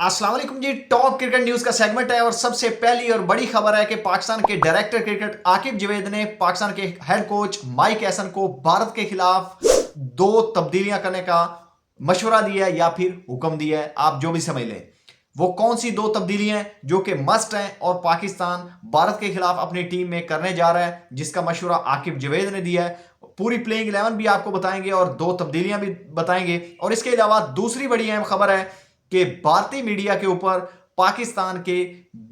अस्सलाम वालेकुम जी। Top cricket news का सेगमेंट है और सबसे पहली और बड़ी खबर है कि पाकिस्तान के डायरेक्टर क्रिकेट आकिब जावेद ने पाकिस्तान के हेड कोच माइक हैसन को भारत के खिलाफ दो तब्दीलियां करने का मशवरा दिया है या फिर हुक्म दिया है, आप जो भी समझ लें। वो कौन सी दो तब्दीलियां हैं जो कि मस्ट हैं और पाकिस्तान भारत के खिलाफ अपनी टीम में करने जा रहा है, जिसका मशवरा आकिब जावेद ने दिया है। पूरी प्लेइंग 11 भी आपको बताएंगे और दो तब्दीलियां भी बताएंगे। और इसके अलावा दूसरी बड़ी अहम खबर है कि भारतीय मीडिया के ऊपर पाकिस्तान के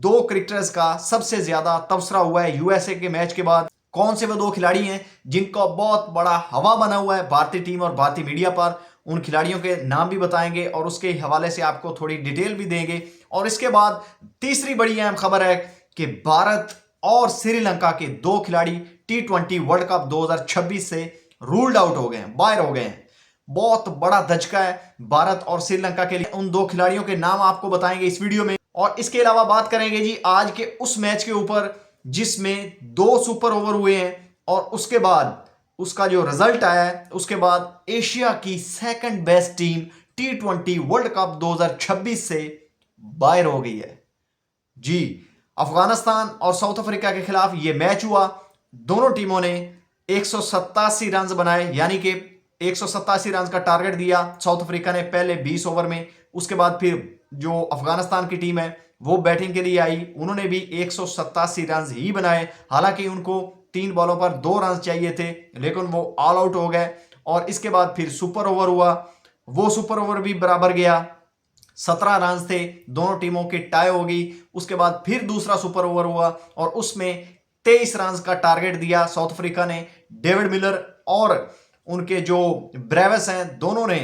दो क्रिकेटर्स का सबसे ज्यादा तबसरा हुआ है यूएसए के मैच के बाद। कौन से वो दो खिलाड़ी हैं जिनका बहुत बड़ा हवा बना हुआ है भारतीय टीम और भारतीय मीडिया पर, उन खिलाड़ियों के नाम भी बताएंगे और उसके हवाले से आपको थोड़ी डिटेल भी देंगे। और इसके बाद तीसरी बड़ी अहम खबर है कि भारत और श्रीलंका के दो खिलाड़ी T20 वर्ल्ड कप 2026 से रूल्ड आउट हो गए हैं, बाहर हो गए हैं। बहुत बड़ा धचका है भारत और श्रीलंका के लिए। उन दो खिलाड़ियों के नाम आपको बताएंगे इस वीडियो में। और इसके अलावा बात करेंगे जी आज के उस मैच के ऊपर जिसमें दो सुपर ओवर हुए हैं और उसके बाद उसका जो रिजल्ट आया है, उसके बाद एशिया की second best team T20 world cup 2026 से बाहर हो गई है जी। अफगानिस्तान और साउथ अफ्रीका के खिलाफ यह मैच हुआ। दोनों टीमों ने 187 रन बनाए, यानी कि 187 रन का टारगेट दिया साउथ अफ्रीका ने पहले 20 ओवर में। उसके बाद फिर जो अफगानिस्तान की टीम है वो बैटिंग के लिए आई, उन्होंने भी 187 रन ही बनाए। हालांकि उनको 3 बॉलों पर 2 रन चाहिए थे, लेकिन वो ऑल आउट हो गए। और इसके बाद फिर सुपर ओवर हुआ, वो सुपर ओवर भी बराबर गया, 17 रन थे, दोनों टीमों की टाई हो गई। उसके बाद फिर दूसरा सुपर ओवर हुआ और उसमें 23 रन का टारगेट दिया साउथ अफ्रीका ने। डेविड मिलर और उनके जो ब्रेवस हैं दोनों ने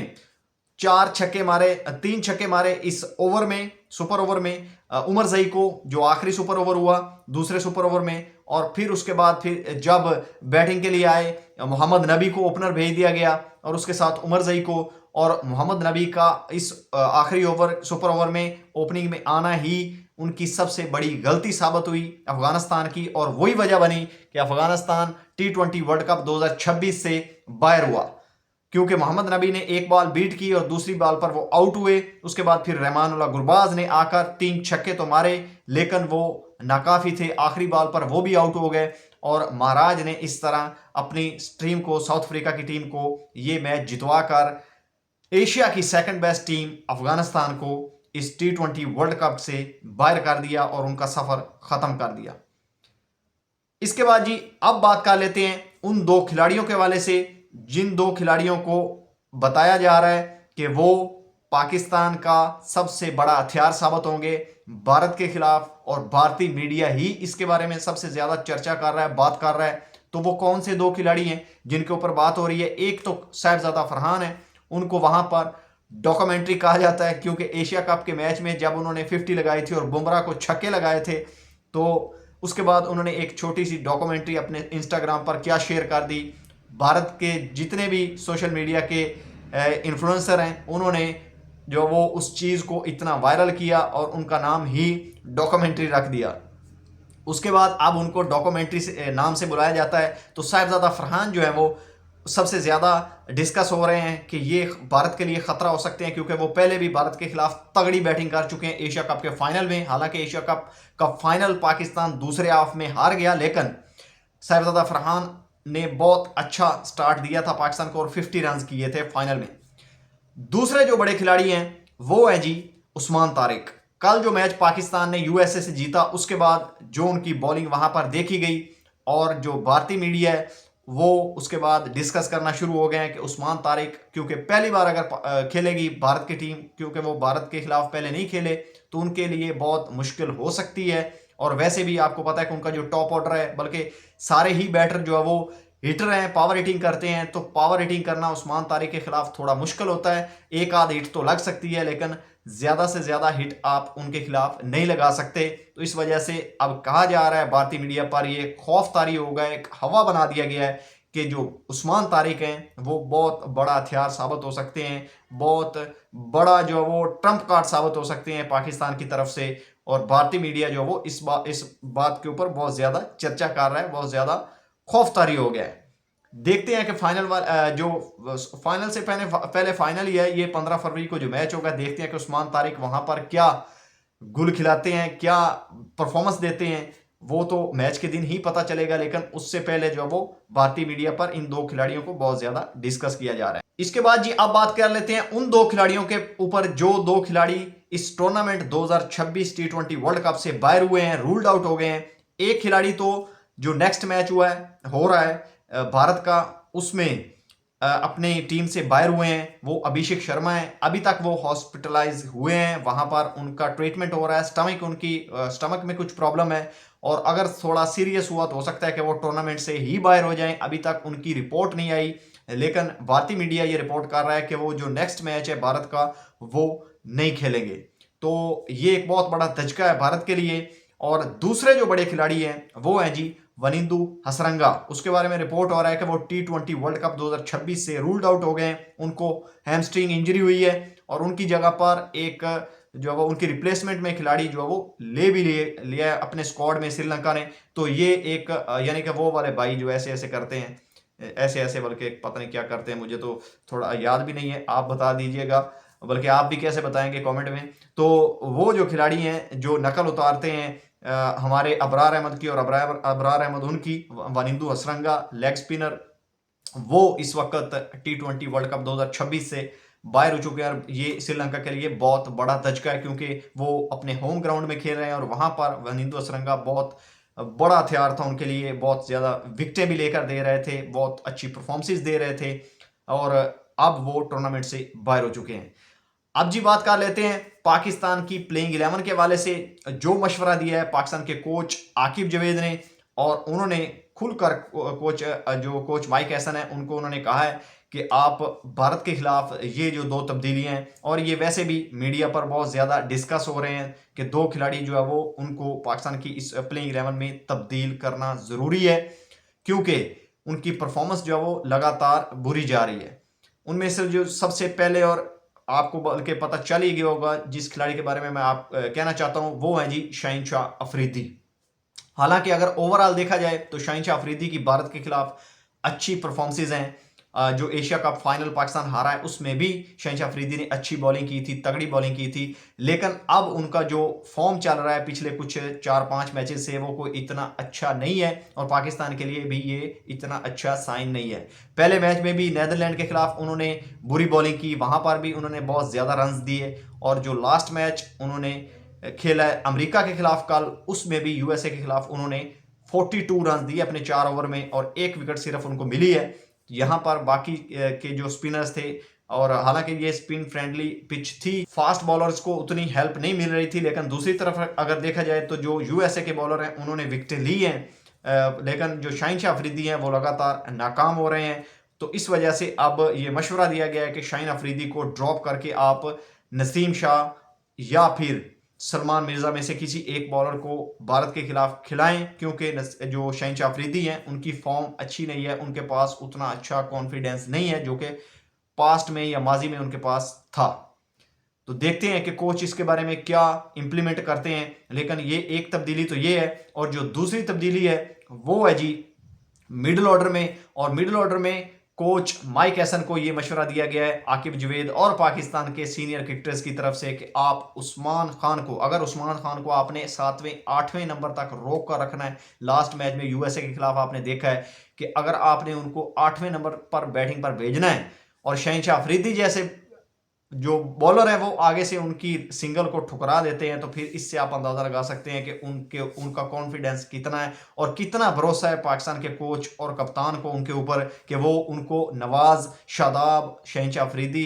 4 छक्के मारे, 3 छक्के मारे इस ओवर में, सुपर ओवर में। उमर जई को जो आखिरी सुपर ओवर हुआ दूसरे सुपर ओवर में। और फिर उसके बाद फिर जब बैटिंग के लिए आए मोहम्मद नबी को ओपनर भेज दिया गया और उसके साथ उमर जई को। और मोहम्मद नबी का इस आखिरी ओवर सुपर ओवर में ओपनिंग में आना ही उनकी सबसे बड़ी गलती साबित हुई अफगानिस्तान की, और वही वजह बनी कि अफगानिस्तान T20 वर्ल्ड कप 2026 से बाहर हुआ, क्योंकि मोहम्मद नबी ने एक बॉल बीट की और दूसरी बॉल पर वो आउट हुए। उसके बाद फिर रहमानुल्लाह गुरबाज ने आकर 3 छक्के तो मारे, लेकिन वो नाकाफी थे, आखिरी बॉल पर वो भी आउट हो गए। और महाराज ने इस तरह अपनी टीम को, साउथ अफ्रीका की टीम को, ये मैच जितवा कर एशिया की सेकंड बेस्ट टीम अफगानिस्तान को इस T20 वर्ल्ड कप से बाहर कर दिया और उनका सफर खत्म कर दिया। इसके बाद जी अब बात कर लेते हैं उन दो खिलाड़ियों के हवाले से जिन दो खिलाड़ियों को बताया जा रहा है कि वो पाकिस्तान का सबसे बड़ा हथियार साबित होंगे भारत के खिलाफ, और भारतीय मीडिया ही इसके बारे में सबसे ज्यादा चर्चा कर रहा है, बात कर रहा है। तो वो कौन से दो खिलाड़ी हैं जिनके ऊपर बात हो रही है? एक तो साहिबजादा फरहान है, उनको वहां पर डॉक्यूमेंट्री कहा जाता है, क्योंकि एशिया कप के मैच में जब उन्होंने 50 लगाई थी और बुमराह को छक्के लगाए थे, तो उसके बाद उन्होंने एक छोटी सी डॉक्यूमेंट्री अपने इंस्टाग्राम पर क्या शेयर कर दी। भारत के जितने भी सोशल मीडिया के इन्फ्लुएंसर हैं उन्होंने जो वो उस चीज़ को इतना वायरल किया और उनका नाम ही डॉक्यूमेंट्री रख दिया। उसके बाद अब उनको डॉक्यूमेंट्री से नाम से बुलाया जाता है। तो साहिबजादा फरहान जो है वो सबसे ज़्यादा डिस्कस हो रहे हैं कि ये भारत के लिए ख़तरा हो सकते हैं, क्योंकि वो पहले भी भारत के खिलाफ तगड़ी बैटिंग कर चुके हैं एशिया कप के फाइनल में। हालांकि एशिया कप का फाइनल पाकिस्तान दूसरे हाफ में हार गया, लेकिन साहिबजादा फरहान ने बहुत अच्छा स्टार्ट दिया था पाकिस्तान को और 50 रन किए थे फाइनल में। दूसरे जो बड़े खिलाड़ी हैं वो है जी उस्मान तारिक। कल जो मैच पाकिस्तान ने यूएसए से जीता, उसके बाद जो उनकी बॉलिंग वहां पर देखी गई और जो भारतीय मीडिया है वो उसके बाद डिस्कस करना शुरू हो गए हैं कि उस्मान तारिक क्योंकि पहली बार अगर खेलेगी भारत की टीम, क्योंकि वो भारत के खिलाफ पहले नहीं खेले, तो उनके लिए बहुत मुश्किल हो सकती है। और वैसे भी आपको पता है कि उनका जो टॉप ऑर्डर है, बल्कि सारे ही बैटर जो है वो हिटर हैं, पावर हिटिंग करते हैं। तो पावर हिटिंग करना उस्मान तारिक के खिलाफ थोड़ा मुश्किल होता है। एक आध हिट तो लग सकती है, लेकिन ज्यादा से ज्यादा हिट आप उनके खिलाफ नहीं लगा सकते। तो इस वजह से अब कहा जा रहा है भारतीय मीडिया पर, ये खौफ तारी हो गया, एक हवा बना दिया गया है कि जो उस्मान तारिक हैं वो बहुत बड़ा हथियार साबित हो सकते हैं, बहुत बड़ा जो वो ट्रम्प कार्ड साबित हो सकते हैं पाकिस्तान की तरफ से। और भारतीय मीडिया जो वो इस बात के ऊपर बहुत ज्यादा चर्चा कर रहा है, बहुत ज्यादा खौफ तारी हो गया है देखते हैं कि जो फाइनल से पहले फाइनल ही है, ये 15 फरवरी को जो मैच होगा, देखते हैं कि उस्मान तारिक वहां पर क्या गुल खिलाते हैं, क्या परफॉर्मेंस देते हैं, वो तो मैच के दिन ही पता चलेगा। लेकिन उससे पहले जो वो भारतीय मीडिया पर इन दो खिलाड़ियों को बहुत ज्यादा डिस्कस किया जा रहा है। इसके बाद जी अब बात कर लेते हैं उन दो खिलाड़ियों के ऊपर, जो दो खिलाड़ी इस टूर्नामेंट 2026 टी20 वर्ल्ड कप से बाहर हुए हैं, रूल्ड आउट हो गए हैं। एक खिलाड़ी तो जो नेक्स्ट मैच हो रहा है भारत का, उसमें अपनी टीम से बाहर हुए हैं, वो अभिषेक शर्मा है। अभी तक वो हॉस्पिटलाइज हुए हैं, वहां पर उनका ट्रीटमेंट हो रहा है। स्टमक में कुछ प्रॉब्लम है, और अगर थोड़ा सीरियस हुआ तो हो सकता है कि वो टूर्नामेंट से ही बाहर हो जाएं। अभी तक उनकी रिपोर्ट नहीं आई, लेकिन भारतीय मीडिया ये रिपोर्ट कर रहा है कि वो जो नेक्स्ट मैच है भारत का, वो नहीं खेलेंगे। तो ये एक बहुत बड़ा धचका है भारत के लिए। और दूसरे जो बड़े खिलाड़ी हैं वो हैं जी वनिंदु हसरंगा। उसके बारे में रिपोर्ट हो रहा है कि वो टी20 वर्ल्ड कप 2026 से रूल्ड आउट हो गए हैं। उनको हैमस्ट्रिंग इंजरी हुई है, और उनकी जगह पर एक जो है वो उनकी रिप्लेसमेंट में खिलाड़ी जो है वो लिया अपने स्क्वाड में श्रीलंका ने। तो ये एक यानी कि वो वाले भाई जो ऐसे ऐसे करते हैं, ऐसे ऐसे बल्कि पता नहीं क्या करते हैं, मुझे तो थोड़ा याद भी नहीं है, आप बता दीजिएगा, बल्कि आप भी कैसे बताएंगे कमेंट में। तो वो जो खिलाड़ी हैं जो नकल उतारते हैं हमारे अबरार अहमद की, और अबरार अहमद उनकी, वनिंदु हसरंगा लेग स्पिनर, वो इस वक्त टी20 वर्ल्ड कप 2026 से बाहर हो चुके हैं। और ये श्रीलंका के लिए बहुत बड़ा धचका है, क्योंकि वो अपने होम ग्राउंड में खेल रहे हैं, और वहां पर वनिंदु हसरंगा बहुत बड़ा हथियार था उनके लिए, बहुत ज्यादा विकेटें भी लेकर दे रहे थे, बहुत अच्छी परफॉर्मेंसेस दे रहे थे, और अब वो टूर्नामेंट से बाहर हो चुके हैं। अब जी बात कर लेते हैं पाकिस्तान की प्लेइंग 11 के हवाले से। जो मशवरा दिया है पाकिस्तान के कोच आकिब जावेद ने, और उन्होंने खुलकर कोच माइक हैसन है उनको उन्होंने कहा है कि आप भारत के खिलाफ ये जो दो तब्दीलियां हैं, और ये वैसे भी मीडिया पर बहुत ज़्यादा डिस्कस हो रहे हैं कि दो खिलाड़ी जो है वो उनको पाकिस्तान की इस प्लेइंग 11 में तब्दील करना ज़रूरी है, क्योंकि उनकी परफॉर्मेंस जो है वो लगातार बुरी जा रही है। उनमें से जो सबसे पहले, और आपको बल्कि पता चल ही गया होगा जिस खिलाड़ी के बारे में मैं आप कहना चाहता हूं, वो है जी शहीनशाह अफरीदी। हालांकि अगर ओवरऑल देखा जाए तो शहीनशाह अफरीदी की भारत के खिलाफ अच्छी परफॉर्मेंसेज हैं। जो एशिया कप फाइनल पाकिस्तान हारा है उसमें भी शहीनशाह अफरीदी ने अच्छी बॉलिंग की थी, तगड़ी बॉलिंग की थी। लेकिन अब उनका जो फॉर्म चल रहा है पिछले कुछ 4-5 मैचेस से, वो कोई इतना अच्छा नहीं है, और पाकिस्तान के लिए भी ये इतना अच्छा साइन नहीं है। पहले मैच में भी नीदरलैंड के खिलाफ उन्होंने बुरी बॉलिंग की, वहां पर भी उन्होंने बहुत ज्यादा रन दिए, और जो लास्ट मैच उन्होंने खेला है अमेरिका के खिलाफ कल, उसमें भी यूएसए के खिलाफ उन्होंने 42 रन दिए अपने 4 ओवर में, और 1 विकेट सिर्फ उनको मिली है। यहां पर बाकी के जो स्पिनर्स थे, और हालांकि ये स्पिन फ्रेंडली पिच थी, फास्ट बॉलर्स को उतनी हेल्प नहीं मिल रही थी। लेकिन दूसरी तरफ अगर देखा जाए तो जो यूएसए के बॉलर हैं उन्होंने विकेटें ली हैं, लेकिन जो शहीनशाह अफरीदी हैं वो लगातार नाकाम हो रहे हैं। तो इस वजह से अब ये मशवरा दिया गया है कि शाहीन अफरीदी को ड्रॉप करके आप नसीम शाह या फिर सलमान मिर्जा में से किसी एक बॉलर को भारत के खिलाफ खिलाएं, क्योंकि जो शहीनशाह अफरीदी हैं उनकी फॉर्म अच्छी नहीं है, उनके पास उतना अच्छा कॉन्फिडेंस नहीं है जो कि पास्ट में या माजी में उनके पास था। तो देखते हैं कि कोच इसके बारे में क्या इंप्लीमेंट करते हैं। लेकिन ये एक तब्दीली तो ये है, और जो दूसरी तब्दीली है वो है जी मिडिल ऑर्डर में। और मिडिल ऑर्डर में कोच माइक हैसन को यह मशवरा दिया गया है आकिब जावेद और पाकिस्तान के सीनियर क्रिकेटर्स की तरफ से कि आप उस्मान खान को, अगर उस्मान खान को आपने 7वें 8वें नंबर तक रोक कर रखना है। लास्ट मैच में यूएसए के खिलाफ आपने देखा है कि अगर आपने उनको 8वें नंबर पर बैटिंग पर भेजना है, और शहीनशाह अफरीदी जैसे जो बॉलर है वो आगे से उनकी सिंगल को ठुकरा देते हैं, तो फिर इससे आप अंदाजा लगा सकते हैं कि उनका कॉन्फिडेंस कितना है, और कितना भरोसा है पाकिस्तान के कोच और कप्तान को उनके ऊपर कि वो उनको नवाज, शादाब, शहीनशाह अफरीदी,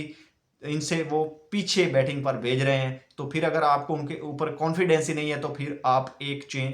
इनसे वो पीछे बैटिंग पर भेज रहे हैं। तो फिर अगर आपको उनके ऊपर कॉन्फिडेंस ही नहीं है तो फिर आप एक चेंज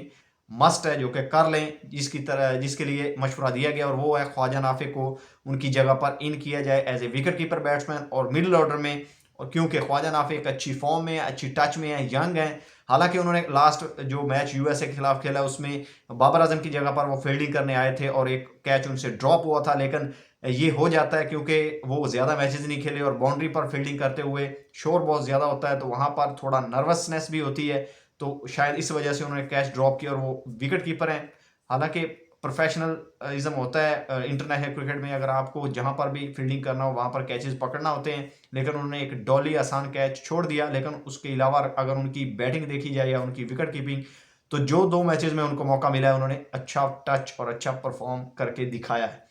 मस्ट है जो कि कर लें, जिसके लिए मशवरा दिया गया, और वो है ख्वाजा नाफे को उनकी जगह पर इन किया जाए as a wicket keeper batsman और मिडिल ऑर्डर में। और क्योंकि ख्वाजा नाफे एक अच्छी फॉर्म में है, अच्छी टच में है, यंग है। हालांकि उन्होंने लास्ट जो मैच यूएसए के खिलाफ खेला उसमें बाबर आजम की जगह पर वो फील्डिंग करने आए थे, और एक कैच उनसे ड्रॉप हुआ था। लेकिन ये हो जाता है क्योंकि वो ज़्यादा मैचेस नहीं खेले, और बाउंड्री पर फील्डिंग करते हुए शोर बहुत ज़्यादा होता है, तो वहाँ पर थोड़ा नर्वसनेस भी होती है। तो शायद इस वजह से उन्होंने कैच ड्रॉप किया, और वो विकेट कीपर हैं। हालांकि प्रोफेशनलिज्म होता है इंटरनेशनल क्रिकेट में, अगर आपको जहां पर भी फील्डिंग करना हो वहां पर कैचेस पकड़ना होते हैं, लेकिन उन्होंने एक डॉली आसान कैच छोड़ दिया। लेकिन उसके अलावा अगर उनकी बैटिंग देखी जाए या उनकी विकेट कीपिंग, तो जो 2 मैचेस में उनको मौका मिला है उन्होंने अच्छा टच और अच्छा परफॉर्म करके दिखाया है।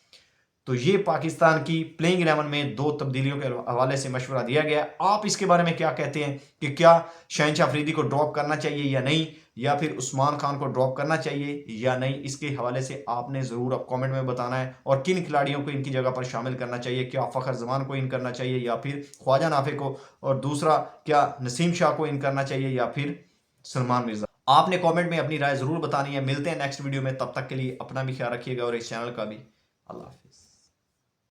तो ये पाकिस्तान की प्लेइंग 11 में 2 तब्दीलियों के हवाले से मशवरा दिया गया है। आप इसके बारे में क्या कहते हैं कि क्या शहनशाह अफरीदी को ड्रॉप करना चाहिए या नहीं, या फिर उस्मान खान को ड्रॉप करना चाहिए या नहीं? इसके हवाले से आपने ज़रूर अब कमेंट में बताना है। और किन खिलाड़ियों को इनकी जगह पर शामिल करना चाहिए, क्या फ़खर जमान को इन करना चाहिए या फिर ख्वाजा नाफे को, और दूसरा क्या नसीम शाह को इन करना चाहिए या फिर सलमान मिर्जा? आपने कमेंट में अपनी राय ज़रूर बतानी है। मिलते हैं नेक्स्ट वीडियो में, तब तक के लिए अपना भी ख्याल रखिएगा और इस चैनल का भी। अल्लाह हाफ़िज़।